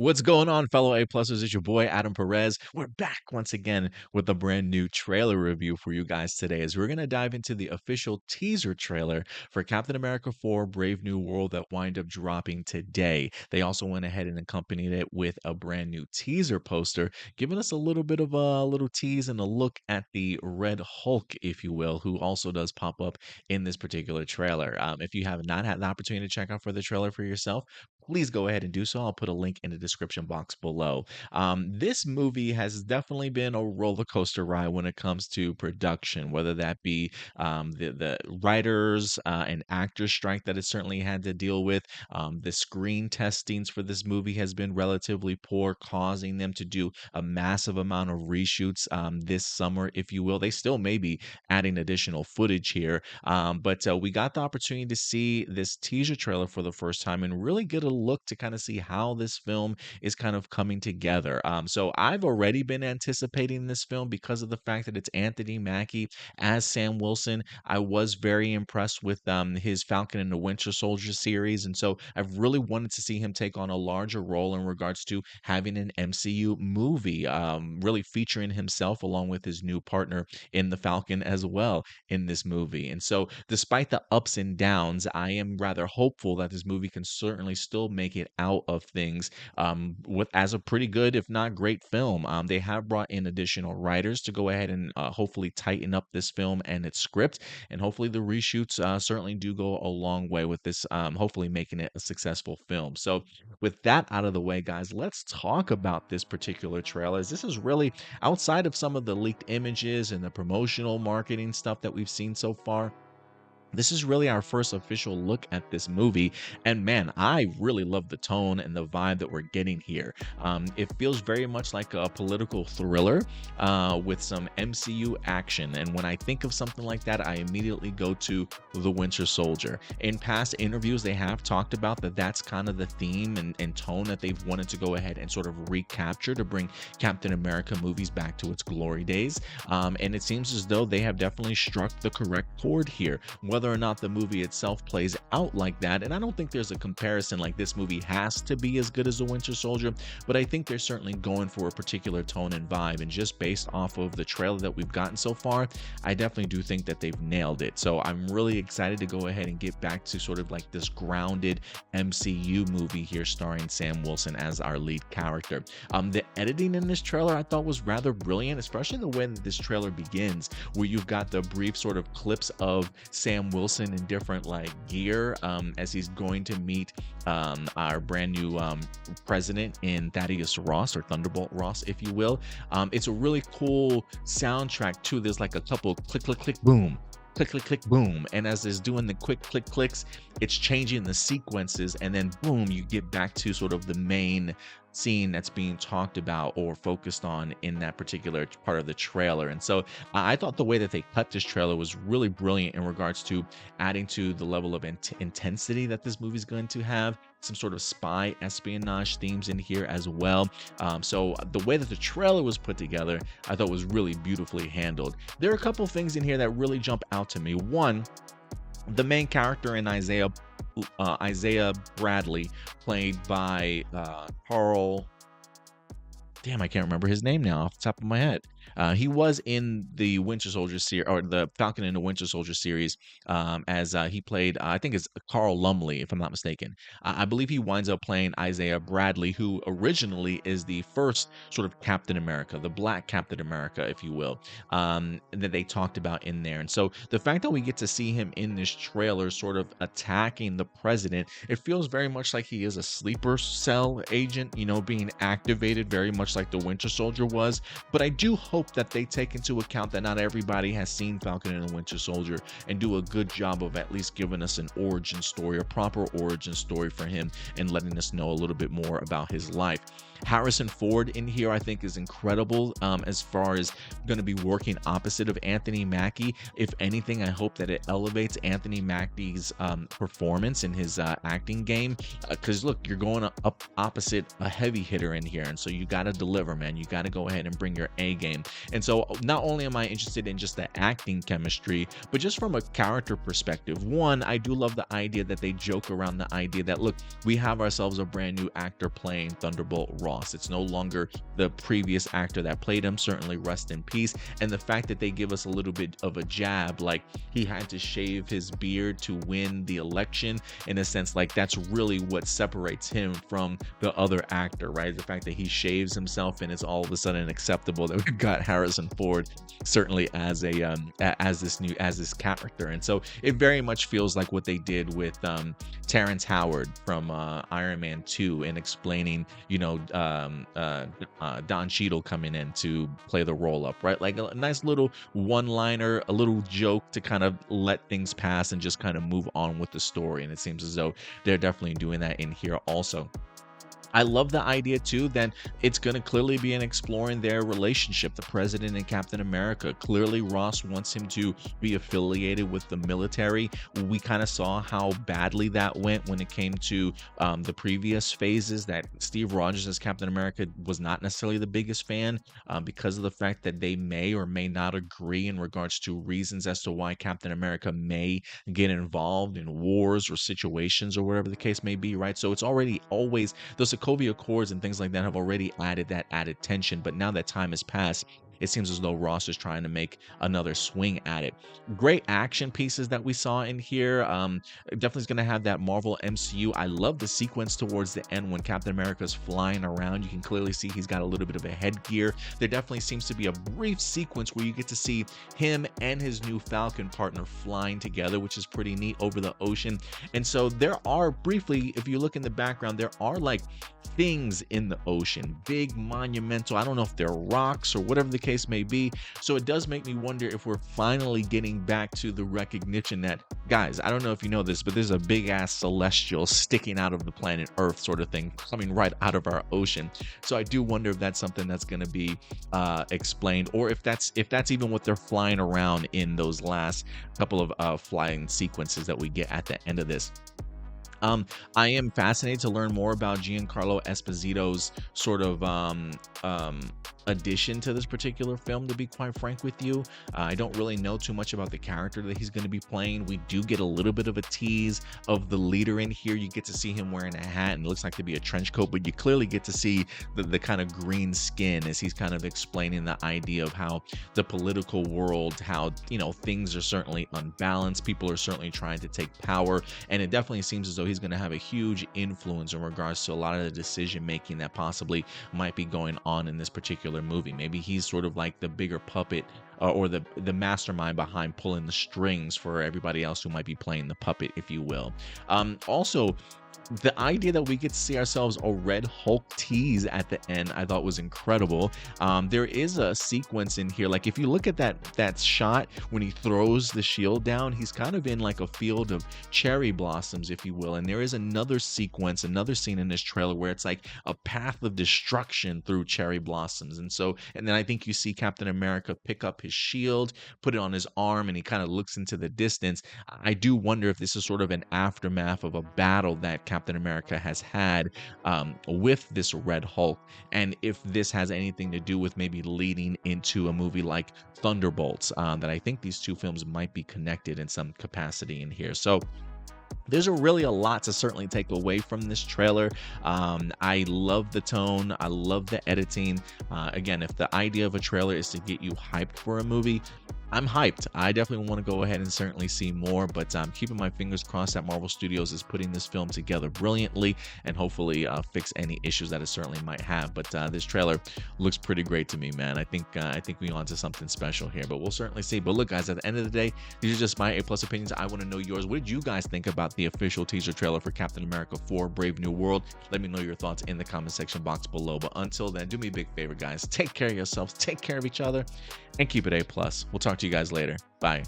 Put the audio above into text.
What's going on, fellow A-plussers? It's your boy, Adam Perez. We're back once again with a brand new trailer review for you guys today as we're going to dive into the official teaser trailer for Captain America 4 Brave New World that wind up dropping today. They also went ahead and accompanied it with a brand new teaser poster, giving us a little bit of a little tease and a look at the Red Hulk, if you will, who also does pop up in this particular trailer. If you have not had the opportunity to check out for the trailer for yourself, please go ahead and do so. I'll put a link in the description box below. This movie has definitely been a roller coaster ride when it comes to production, whether that be the writers and actors strike that it certainly had to deal with. The screen testings for this movie has been relatively poor, causing them to do a massive amount of reshoots this summer, if you will. They still may be adding additional footage here, but we got the opportunity to see this teaser trailer for the first time and really get a look to kind of see how this film is kind of coming together. So I've already been anticipating this film because of the fact that it's Anthony Mackie as Sam Wilson. I was very impressed with his Falcon and the Winter Soldier series, and so I've really wanted to see him take on a larger role in regards to having an MCU movie, really featuring himself along with his new partner in the Falcon as well in this movie. And so, despite the ups and downs, I am rather hopeful that this movie can certainly still make it out of things with as a pretty good, if not great, film. They have brought in additional writers to go ahead and hopefully tighten up this film and its script, and hopefully the reshoots certainly do go a long way with this. Hopefully, making it a successful film. So, with that out of the way, guys, let's talk about this particular trailer. As this is really outside of some of the leaked images and the promotional marketing stuff that we've seen so far. This is really our first official look at this movie, and man, I really love the tone and the vibe that we're getting here. It feels very much like a political thriller with some MCU action, and when I think of something like that, I immediately go to The Winter Soldier. In past interviews, they have talked about that that's kind of the theme and tone that they've wanted to go ahead and sort of recapture to bring Captain America movies back to its glory days, and it seems as though they have definitely struck the correct chord here. Whether or not the movie itself plays out like that, and I don't think there's a comparison like this movie has to be as good as The Winter Soldier, but I think they're certainly going for a particular tone and vibe, and just based off of the trailer that we've gotten so far, I definitely do think that they've nailed it. So I'm really excited to go ahead and get back to sort of like this grounded MCU movie here starring Sam Wilson as our lead character. The editing in this trailer I thought was rather brilliant, especially the way that this trailer begins, where you've got the brief sort of clips of Sam Wilson in different like gear as he's going to meet our brand new president in Thaddeus Ross, or Thunderbolt Ross, if you will. It's a really cool soundtrack too. There's like a couple click click click boom, click click click boom, and as it's doing the quick click clicks, it's changing the sequences, and then boom, you get back to sort of the main scene that's being talked about or focused on in that particular part of the trailer. And so I thought the way that they cut this trailer was really brilliant in regards to adding to the level of intensity that this movie is going to have. Some sort of spy espionage themes in here as well. So the way that the trailer was put together, I thought was really beautifully handled. There are a couple things in here that really jump out to me. One, the main character in Isaiah Bradley, played by Carl. Damn, I can't remember his name now off the top of my head. He was in the Winter Soldier series, or the Falcon and the Winter Soldier series, as he played, I think it's Carl Lumley, if I'm not mistaken. I believe he winds up playing Isaiah Bradley, who originally is the first sort of Captain America, the Black Captain America, if you will, that they talked about in there. And so the fact that we get to see him in this trailer sort of attacking the president, it feels very much like he is a sleeper cell agent, you know, being activated very much like the Winter Soldier was. But I do hope that they take into account that not everybody has seen Falcon and the Winter Soldier, and do a good job of at least giving us an origin story, a proper origin story for him, and letting us know a little bit more about his life. Harrison Ford in here, I think, is incredible as far as going to be working opposite of Anthony Mackie. If anything, I hope that it elevates Anthony Mackie's performance in his acting game, because look, you're going up opposite a heavy hitter in here, and so you got to deliver, man. You got to go ahead and bring your A game. scene. And so not only am I interested in just the acting chemistry, but just from a character perspective. One, I do love the idea that they joke around the idea that, look, we have ourselves a brand new actor playing Thunderbolt Ross. It's no longer the previous actor that played him, certainly rest in peace. And the fact that they give us a little bit of a jab, like he had to shave his beard to win the election, in a sense, like that's really what separates him from the other actor, right? The fact that he shaves himself and it's all of a sudden acceptable that we've got Harrison Ford certainly as a as this character. And so it very much feels like what they did with Terrence Howard from Iron Man 2 and explaining, you know, Don Cheadle coming in to play the role up, right? Like a nice little one-liner, a little joke to kind of let things pass and just kind of move on with the story. And it seems as though they're definitely doing that in here also. I love the idea too that it's going to clearly be an exploring their relationship, the president and Captain America. Clearly Ross wants him to be affiliated with the military. We kind of saw how badly that went when it came to the previous phases, that Steve Rogers as Captain America was not necessarily the biggest fan because of the fact that they may or may not agree in regards to reasons as to why Captain America may get involved in wars or situations or whatever the case may be, right? So it's already always those Sokovia Accords and things like that have already added that added tension, but now that time has passed, it seems as though Ross is trying to make another swing at it. Great action pieces that we saw in here. Definitely is going to have that Marvel MCU. I love the sequence towards the end when Captain America is flying around. You can clearly see he's got a little bit of a headgear. There definitely seems to be a brief sequence where you get to see him and his new Falcon partner flying together, which is pretty neat over the ocean. And so there are briefly, if you look in the background, there are like things in the ocean, big monumental, I don't know if they're rocks or whatever the case may be. So it does make me wonder if we're finally getting back to the recognition that, guys, I don't know if you know this, but there's a big ass celestial sticking out of the planet Earth sort of thing coming right out of our ocean. So I do wonder if that's something that's going to be explained, or if that's even what they're flying around in those last couple of flying sequences that we get at the end of this. I am fascinated to learn more about Giancarlo Esposito's sort of addition to this particular film, to be quite frank with you. I don't really know too much about the character that he's going to be playing. We do get a little bit of a tease of the leader in here. You get to see him wearing a hat and it looks like to be a trench coat, but you clearly get to see the kind of green skin as he's kind of explaining the idea of how the political world, how, you know, things are certainly unbalanced. People are certainly trying to take power, and it definitely seems as though he's going to have a huge influence in regards to a lot of the decision making that possibly might be going on in this particular movie. Maybe he's sort of like the bigger puppet or the mastermind behind pulling the strings for everybody else who might be playing the puppet, if you will. Also, the idea that we get to see ourselves a Red Hulk tease at the end, I thought was incredible. There is a sequence in here, like if you look at that shot when he throws the shield down, he's kind of in like a field of cherry blossoms, if you will. And there is another sequence, another scene in this trailer where it's like a path of destruction through cherry blossoms. And then I think you see Captain America pick up his shield, put it on his arm, and he kind of looks into the distance. I do wonder if this is sort of an aftermath of a battle that Captain America has had with this Red Hulk, and if this has anything to do with maybe leading into a movie like Thunderbolts, that I think these two films might be connected in some capacity in here. So there's really a lot to certainly take away from this trailer. I love the tone. I love the editing. Again, if the idea of a trailer is to get you hyped for a movie, I'm hyped. I definitely want to go ahead and certainly see more, but I'm keeping my fingers crossed that Marvel Studios is putting this film together brilliantly and hopefully fix any issues that it certainly might have. But this trailer looks pretty great to me, man. I think we're onto something special here, but we'll certainly see. But look, guys, at the end of the day, these are just my A+ opinions. I want to know yours. What did you guys think about the official teaser trailer for Captain America 4 Brave New World? Let me know your thoughts in the comment section box below. But until then, do me a big favor, guys. Take care of yourselves, take care of each other, and keep it A+. We'll talk to you guys later. Bye.